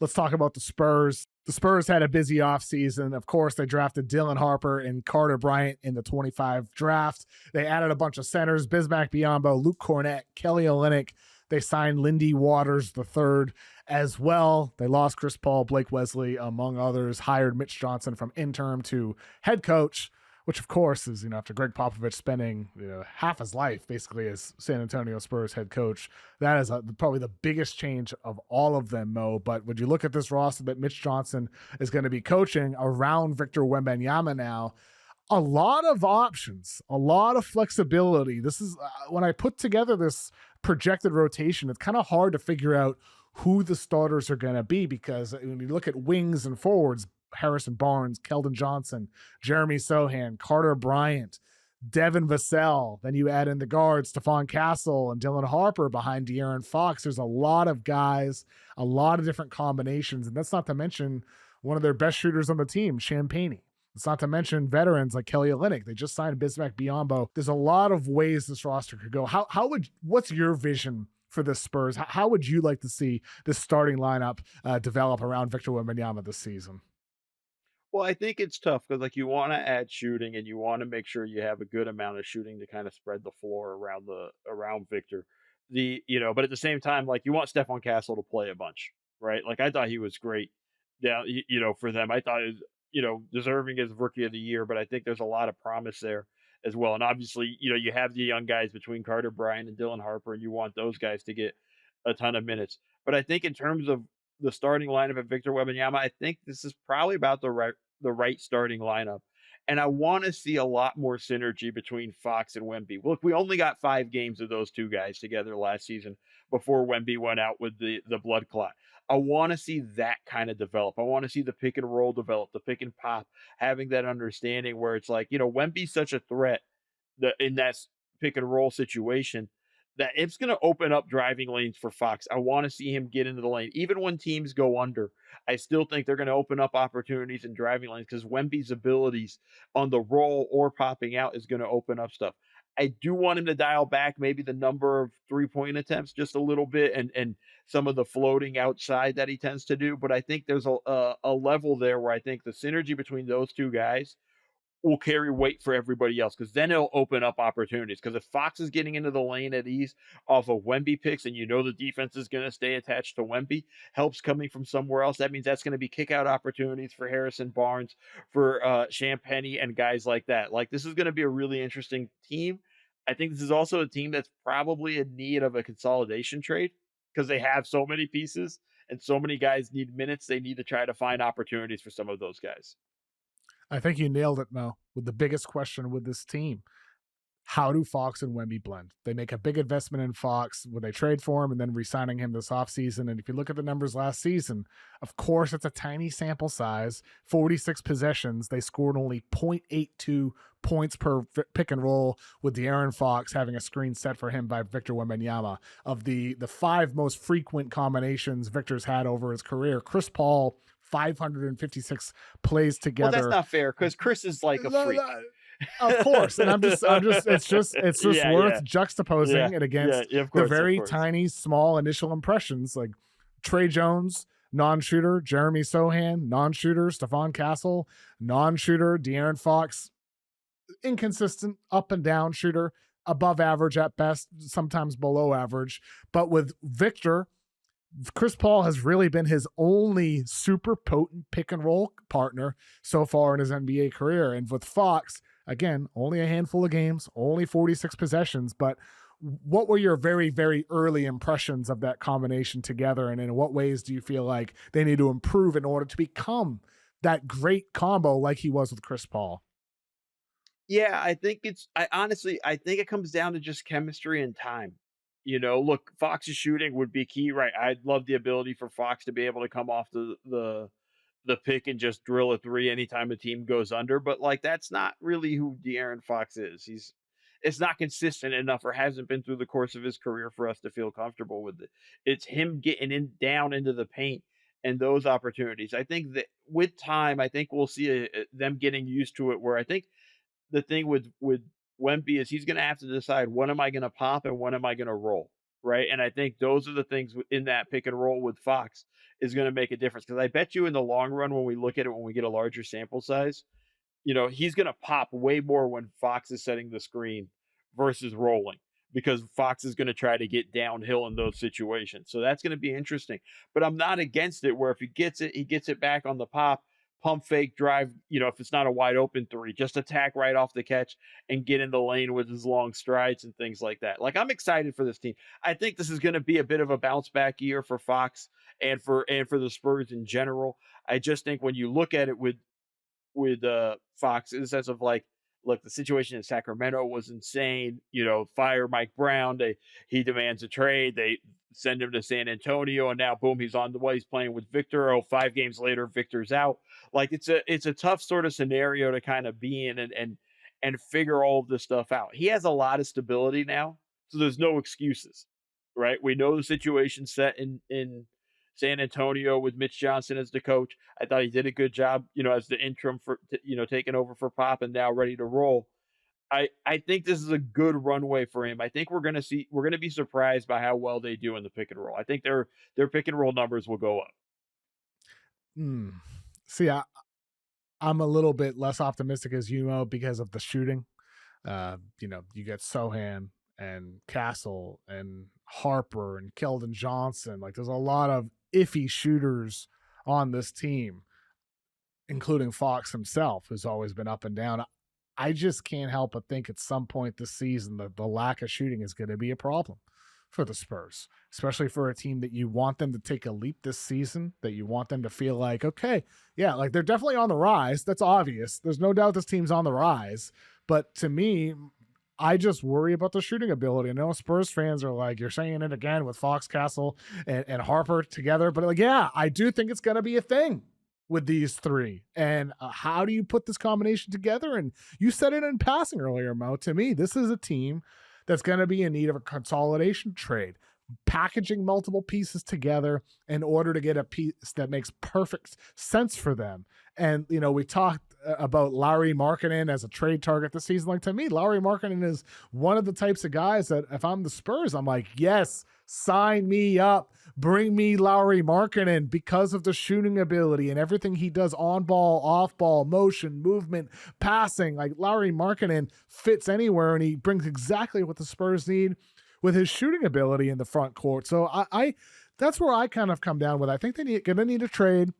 Let's talk about the Spurs. The Spurs had a busy offseason. Of course, they drafted Dylan Harper and Carter Bryant in the 25 draft. They added a bunch of centers, Bismack Biyombo, Luke Cornett, Kelly Olynyk. They signed Lindy Waters III as well. They lost Chris Paul, Blake Wesley, among others, hired Mitch Johnson from interim to head coach, which of course is, after Greg Popovich spending half his life basically as San Antonio Spurs head coach, that is probably the biggest change of all of them, Mo. But would you look at this roster that Mitch Johnson is going to be coaching around Victor Wembanyama now? A lot of options, a lot of flexibility. This is when I put together this projected rotation, it's kind of hard to figure out who the starters are going to be, because when you look at wings and forwards, Harrison Barnes, Keldon Johnson, Jeremy Sohan, Carter Bryant, Devin Vassell. Then you add in the guards, Stephon Castle and Dylan Harper behind De'Aaron Fox. There's a lot of guys, a lot of different combinations. And that's not to mention one of their best shooters on the team, Champagnie. It's not to mention veterans like Kelly Olynyk. They just signed Bismack Biyombo. There's a lot of ways this roster could go. What's your vision for the Spurs? How would you like to see this starting lineup develop around Victor Wembanyama this season? Well, I think it's tough because, like, you wanna add shooting and you wanna make sure you have a good amount of shooting to kinda spread the floor around Victor. But at the same time, like, you want Stephon Castle to play a bunch, right? Like, I thought he was great for them. I thought he was, deserving as Rookie of the Year, but I think there's a lot of promise there as well, and obviously, you have the young guys between Carter Bryant and Dylan Harper, and you want those guys to get a ton of minutes. But I think in terms of the starting lineup of Victor Wembanyama, I think this is probably about the right starting lineup. And I want to see a lot more synergy between Fox and Wemby. Look, we only got 5 games of those two guys together last season before Wemby went out with the blood clot. I want to see that kind of develop. I want to see the pick and roll develop, the pick and pop, having that understanding where it's like, Wemby's such a threat in that pick and roll situation that it's going to open up driving lanes for Fox. I want to see him get into the lane. Even when teams go under, I still think they're going to open up opportunities in driving lanes because Wemby's abilities on the roll or popping out is going to open up stuff. I do want him to dial back maybe the number of 3-point attempts just a little bit and some of the floating outside that he tends to do. But I think there's a level there where I think the synergy between those two guys will carry weight for everybody else because then it'll open up opportunities. Because if Fox is getting into the lane at ease off of Wemby picks, and the defense is going to stay attached to Wemby, helps coming from somewhere else. That means that's going to be kick out opportunities for Harrison Barnes, for Champagnie, and guys like that. Like, this is going to be a really interesting team. I think this is also a team that's probably in need of a consolidation trade because they have so many pieces and so many guys need minutes. They need to try to find opportunities for some of those guys. I think you nailed it, Mo, with the biggest question with this team. How do Fox and Wemby blend? They make a big investment in Fox when they trade for him and then re-signing him this offseason. And if you look at the numbers last season, of course, it's a tiny sample size, 46 possessions. They scored only 0.82 points per pick and roll, with De'Aaron Fox having a screen set for him by Victor Wembanyama. Of the 5 most frequent combinations Victor's had over his career, Chris Paul, 556 plays Well, that's together. not fair because Chris is like a freak. Of course, and it's just Yeah, worth yeah, yeah, juxtaposing it yeah, against yeah, of the course, of very course. tiny, small initial impressions, like Trey Jones, non-shooter, Jeremy Sohan, non-shooter, Stephon Castle, non-shooter, De'Aaron Fox, inconsistent, up and down shooter, above average at best, sometimes below average. But with Victor, Chris Paul has really been his only super potent pick and roll partner so far in his NBA career. And with Fox, again, only a handful of games, only 46 possessions. But what were your very, very early impressions of that combination together? And in what ways do you feel like they need to improve in order to become that great combo like he was with Chris Paul? Yeah, I think it comes down to just chemistry and time. Look, Fox's shooting would be key, right? I'd love the ability for Fox to be able to come off the pick and just drill a three anytime a team goes under, but like that's not really who De'Aaron Fox is. It's not consistent enough or hasn't been through the course of his career for us to feel comfortable with it. It's him getting in down into the paint and those opportunities. I think that with time, I think we'll see them getting used to it. Where I think the thing with Wemby is he's going to have to decide when am I going to pop and when am I going to roll. right? And I think those are the things in that pick and roll with Fox is going to make a difference because I bet you in the long run, when we look at it, when we get a larger sample size, he's going to pop way more when Fox is setting the screen versus rolling because Fox is going to try to get downhill in those situations. So that's going to be interesting. But I'm not against it where if he gets it back on the pop, pump fake drive, if it's not a wide open three, just attack right off the catch and get in the lane with his long strides and things like that. Like I'm excited for this team. I think this is going to be a bit of a bounce back year for Fox and for the Spurs in general. I just think when you look at it with Fox in the sense of like, look, the situation in Sacramento was insane. Fire Mike Brown. He demands a trade. They send him to San Antonio, and now boom, he's on the way. He's playing with Victor. Oh, 5 games later, Victor's out. Like it's a tough sort of scenario to kind of be in and figure all of this stuff out. He has a lot of stability now, so there's no excuses, right? We know the situation set in San Antonio with Mitch Johnson as the coach. I thought he did a good job, as the interim for taking over for Pop and now ready to roll. I think this is a good runway for him. I think we're gonna be surprised by how well they do in the pick and roll. I think their pick and roll numbers will go up. Hmm. See, I'm a little bit less optimistic as you know because of the shooting. You get Sohan and Castle and Harper and Keldon Johnson. Like there's a lot of iffy shooters on this team, including Fox himself, who's always been up and down. I just can't help but think at some point this season that the lack of shooting is going to be a problem for the Spurs, especially for a team that you want them to take a leap this season, that you want them to feel like, okay, yeah, like they're definitely on the rise. That's obvious. There's no doubt this team's on the rise. But to me, I just worry about the shooting ability. I know Spurs fans are like, you're saying it again with Fox, Castle, and Harper together. But like, yeah, I do think it's going to be a thing with these three. And how do you put this combination together? And you said it in passing earlier, Mo. To me, this is a team that's going to be in need of a consolidation trade, packaging multiple pieces together in order to get a piece that makes perfect sense for them. And, we talked about Lauri Markkanen as a trade target this season. Like to me, Lauri Markkanen is one of the types of guys that if I'm the Spurs, I'm like, yes, sign me up. Bring me Lauri Markkanen because of the shooting ability and everything he does on ball, off ball, motion, movement, passing. Like Lauri Markkanen fits anywhere and he brings exactly what the Spurs need with his shooting ability in the front court. So I that's where I kind of come down with. I think they're going to need a trade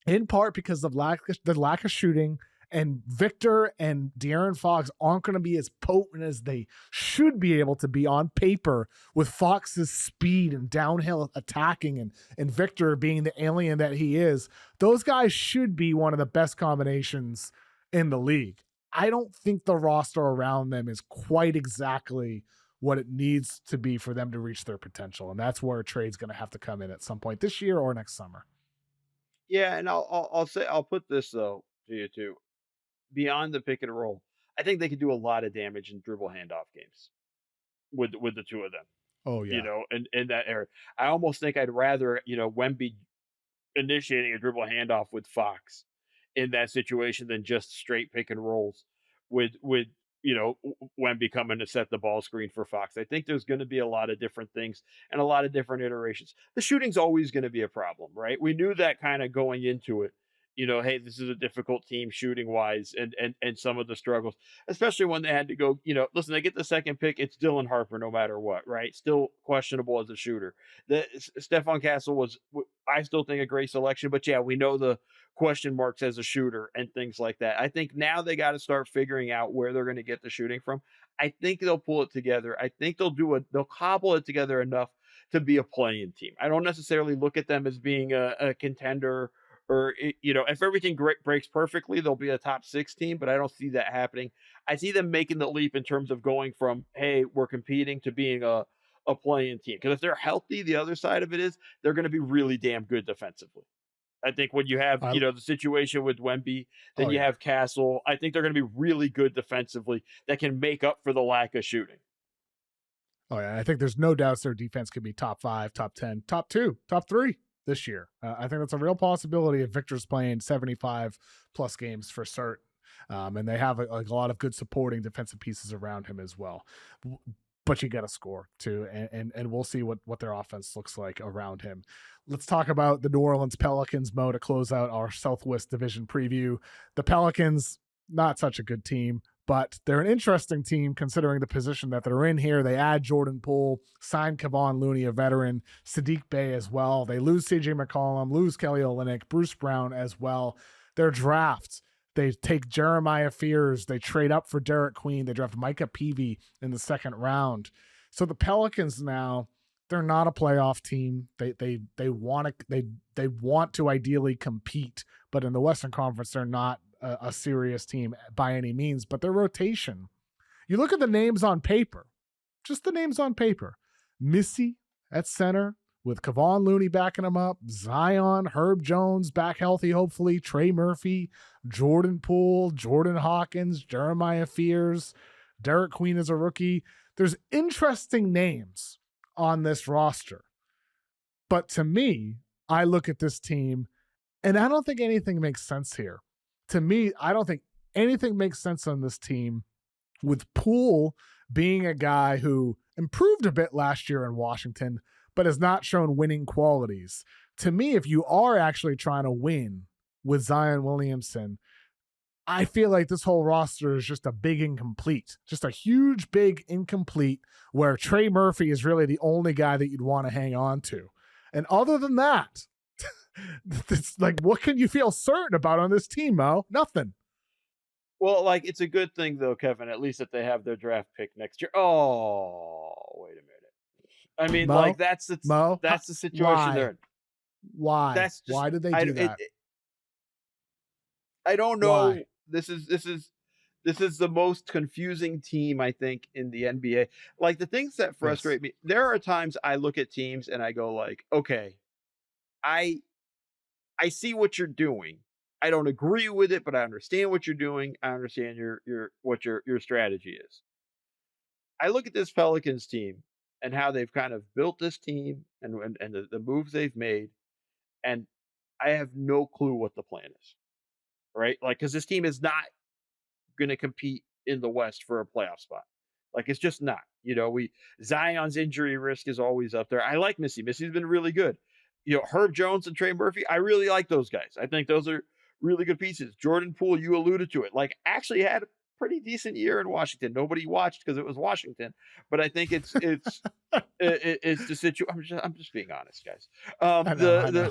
in part because of the lack of shooting, and Victor and De'Aaron Fox aren't going to be as potent as they should be able to be on paper with Fox's speed and downhill attacking and Victor being the alien that he is. Those guys should be one of the best combinations in the league. I don't think the roster around them is quite exactly what it needs to be for them to reach their potential. And that's where a trade's going to have to come in at some point this year or next summer. Yeah, and I'll put this though to you too. Beyond the pick and roll, I think they could do a lot of damage in dribble handoff games with the two of them. Oh yeah. In that era, I almost think I'd rather Wemby initiating a dribble handoff with Fox in that situation than just straight pick and rolls with Wemby coming to set the ball screen for Fox. I think there's going to be a lot of different things and a lot of different iterations. The shooting's always going to be a problem, right? We knew that kind of going into it. Hey, this is a difficult team shooting wise, and some of the struggles, especially when they had to go. Listen, they get the second pick. It's Dylan Harper, no matter what, right? Still questionable as a shooter. Stephon Castle was, I still think, a great selection, but yeah, we know the question marks as a shooter and things like that. I think now they got to start figuring out where they're going to get the shooting from. I think they'll pull it together. I think they'll cobble it together enough to be a playing team. I don't necessarily look at them as being a contender or if everything breaks perfectly, they'll be a top 6 team, but I don't see that happening. I see them making the leap in terms of going from, hey, we're competing to being a playing team. Because if they're healthy, the other side of it is they're going to be really damn good defensively. I think when you have, the situation with Wemby, then you Yeah. have Castle. I think they're going to be really good defensively that can make up for the lack of shooting. Oh yeah. I think there's no doubts their defense could be top 5, top 10, top 2, top 3 this year. I think that's a real possibility if Victor's playing 75 plus games for certain. And they have a lot of good supporting defensive pieces around him as well. but you got to score too. And we'll see what their offense looks like around him. Let's talk about the New Orleans Pelicans, Mo, to close out our Southwest Division preview. The Pelicans, not such a good team, but they're an interesting team considering the position that they're in here. They add Jordan Poole, sign Kevon Looney, a veteran, Sadiq Bey as well. They lose CJ McCollum, lose Kelly Olynyk, Bruce Brown as well. Their drafts, they take Jeremiah Fears. They trade up for Derik Queen. They draft Micah Peavy in the second round. So the Pelicans now, they're not a playoff team. They want to ideally compete, but in the Western Conference, they're not a serious team by any means. But their rotation, you look at the names on paper, just the names on paper. Missy at center with Kevon Looney backing him up, Zion, Herb Jones back healthy, hopefully, Trey Murphy, Jordan Poole, Jordan Hawkins, Jeremiah Fears, Derik Queen is a rookie. There's interesting names on this roster. But to me, I look at this team and I don't think anything makes sense here. To me, I don't think anything makes sense on this team with Poole being a guy who improved a bit last year in Washington, but has not shown winning qualities. To me, if you are actually trying to win with Zion Williamson, I feel like this whole roster is just a big incomplete, just a huge, big incomplete where Trey Murphy is really the only guy that you'd want to hang on to. And other than that, it's like, what can you feel certain about on this team, Mo? Nothing. Well, like, it's a good thing though, Kevin, at least that they have their draft pick next year. Oh, wait a minute. I mean, Mo, like, that's the situation why? they're in. Why? That's just, Why did they do that? I don't know. Why? This is the most confusing team, I think, in the NBA. Like, the things that frustrate me, there are times I look at teams and I go like, okay, I see what you're doing. I don't agree with it, but I understand what you're doing. I understand your strategy is. I look at this Pelicans team and how they've kind of built this team and the moves they've made, and I have no clue what the plan is. Right? Like, because this team is not going to compete in the West for a playoff spot. Like, it's just not. Zion's injury risk is always up there. I like Missy. Missy's been really good. Herb Jones and Trey Murphy, I really like those guys. I think those are really good pieces. Jordan Poole, you alluded to it. Like, actually had a pretty decent year in Washington. Nobody watched because it was Washington, but I think it's it's the situation. I'm just being honest, guys. I know.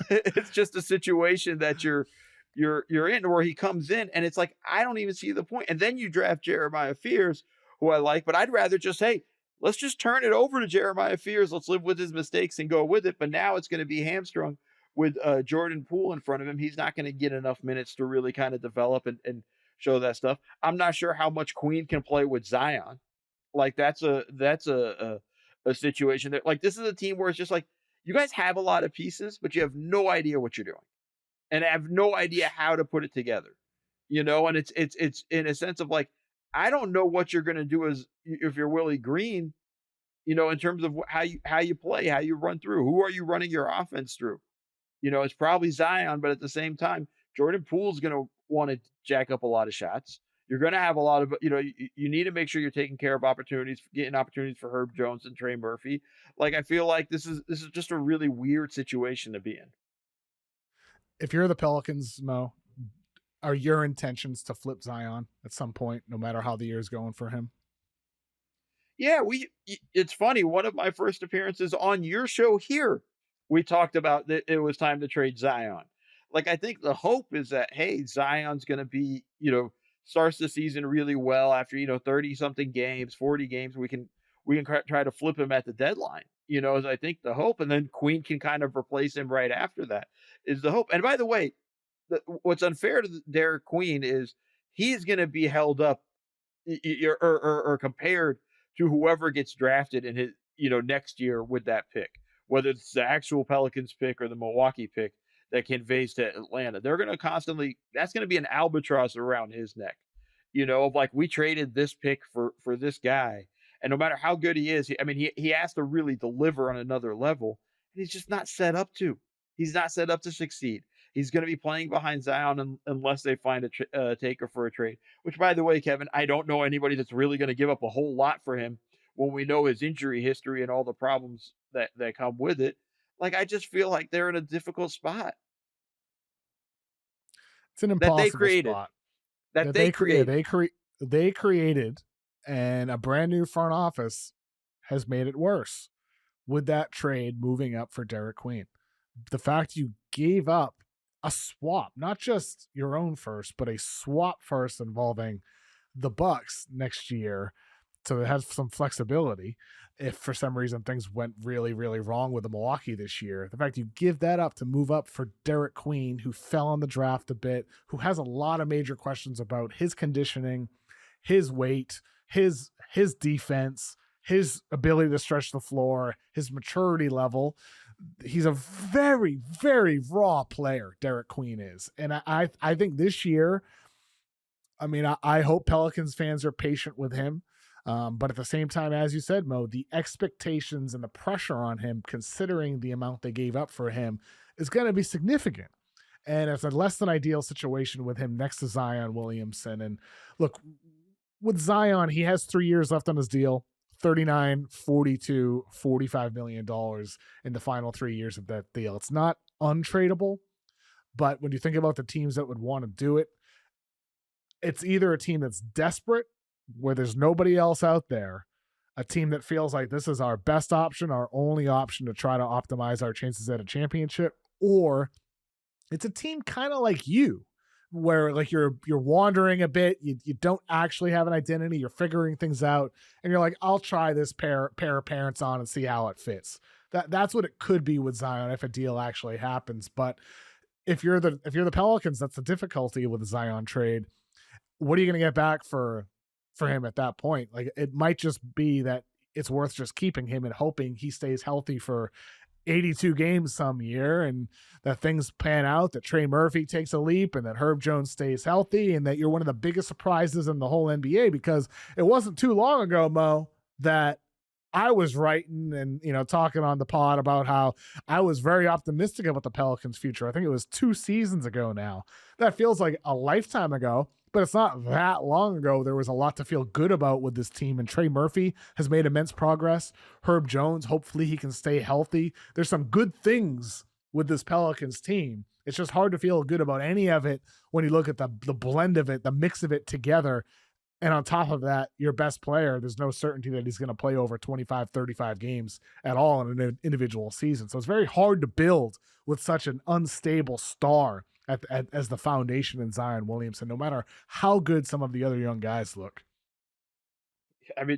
It's just a situation that you're in where he comes in and it's like, I don't even see the point. And then you draft Jeremiah Fears, who I like, but I'd rather just, hey, let's just turn it over to Jeremiah Fears. Let's live with his mistakes and go with it. But now it's going to be hamstrung with Jordan Poole in front of him. He's not going to get enough minutes to really kind of develop and show that stuff. I'm not sure how much Queen can play with Zion. Like, that's a situation that, like, this is a team where it's just like, you guys have a lot of pieces, but you have no idea what you're doing. And I have no idea how to put it together, and it's in a sense of like, I don't know what you're going to do if you're Willie Green, in terms of how you play, how you run through, who are you running your offense through? It's probably Zion, but at the same time, Jordan Poole's going to want to jack up a lot of shots. You're going to have a lot of, you need to make sure you're taking care of opportunities, getting opportunities for Herb Jones and Trey Murphy. Like, I feel like this is just a really weird situation to be in. If you're the Pelicans, Mo, are your intentions to flip Zion at some point, no matter how the year is going for him? Yeah, it's funny. One of my first appearances on your show here, we talked about that it was time to trade Zion. Like, I think the hope is that, hey, Zion's going to be, starts the season really well after, 30 something games, 40 games. We can try to flip him at the deadline, as I think the hope. And then Queen can kind of replace him right after that is the hope. And by the way, what's unfair to Derik Queen is he's going to be held up or compared to whoever gets drafted in his, next year with that pick, whether it's the actual Pelicans pick or the Milwaukee pick that conveys to Atlanta. They're going to constantly, that's going to be an albatross around his neck, of like, we traded this pick for this guy. And no matter how good he is, he has to really deliver on another level. And he's just not set up to. He's not set up to succeed. He's going to be playing behind Zion unless they find a taker for a trade. Which, by the way, Kevin, I don't know anybody that's really going to give up a whole lot for him when we know his injury history and all the problems that come with it. Like, I just feel like they're in a difficult spot It's an that they impossible created, spot that that they yeah, created. they created, and a brand new front office has made it worse with that trade moving up for Derik Queen. The fact you gave up a swap, not just your own first, but a swap first involving the Bucks next year to have some flexibility if for some reason things went really, really wrong with the Milwaukee this year. The fact you give that up to move up for Derik Queen, who fell on the draft a bit, who has a lot of major questions about his conditioning, his weight, his defense, his ability to stretch the floor, his maturity level. He's a very, very raw player, Derik Queen is. And I think this year, I mean, I hope Pelicans fans are patient with him. But at the same time, as you said, Mo, the expectations and the pressure on him, considering the amount they gave up for him, is going to be significant. And it's a less than ideal situation with him next to Zion Williamson. And look, with Zion, he has 3 years left on his deal. 39, 42, $45 million in the final 3 years of that deal. It's not untradeable, but when you think about the teams that would want to do it, it's either a team that's desperate, where there's nobody else out there, a team that feels like this is our best option, our only option to try to optimize our chances at a championship, or it's a team kind of like you, where like you're wandering a bit, you don't actually have an identity, you're figuring things out, and you're like, I'll try this pair of parents on and see how it fits. That's what it could be with Zion if a deal actually happens. But if you're the Pelicans, that's the difficulty with the Zion trade. What are you going to get back for him at that point? Like, it might just be that it's worth just keeping him and hoping he stays healthy for 82 games some year, and that things pan out, that Trey Murphy takes a leap, and that Herb Jones stays healthy, and that you're one of the biggest surprises in the whole NBA. Because it wasn't too long ago, Mo, that I was writing and talking on the pod about how I was very optimistic about the Pelicans' future. I think it was 2 seasons ago now. That feels like a lifetime ago, but it's not that long ago. There was a lot to feel good about with this team, and Trey Murphy has made immense progress. Herb Jones, hopefully he can stay healthy. There's some good things with this Pelicans team. It's just hard to feel good about any of it when you look at the blend of it, the mix of it together. And on top of that, your best player, there's no certainty that he's going to play over 25, 35 games at all in an individual season. So it's very hard to build with such an unstable star as the foundation in Zion Williamson, no matter how good some of the other young guys look. I mean,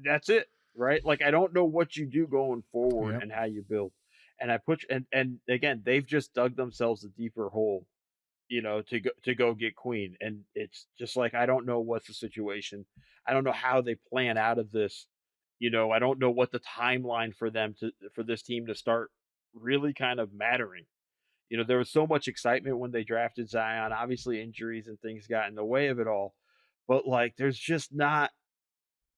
that's it, right? Like, I don't know what you do going forward Yep. and how you build. And I put and again, they've just dug themselves a deeper hole, to go get Queen. And it's just like, I don't know what's the situation. I don't know how they plan out of this. I don't know what the timeline for this team to start really kind of mattering. There was so much excitement when they drafted Zion. Obviously, injuries and things got in the way of it all. But like, there's just not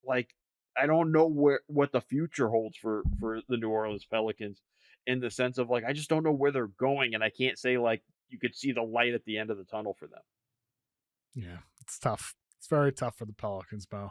like, I don't know what the future holds for the New Orleans Pelicans, in the sense of, like, I just don't know where they're going, and I can't say, like, you could see the light at the end of the tunnel for them. Yeah, it's tough. It's very tough for the Pelicans, Bo.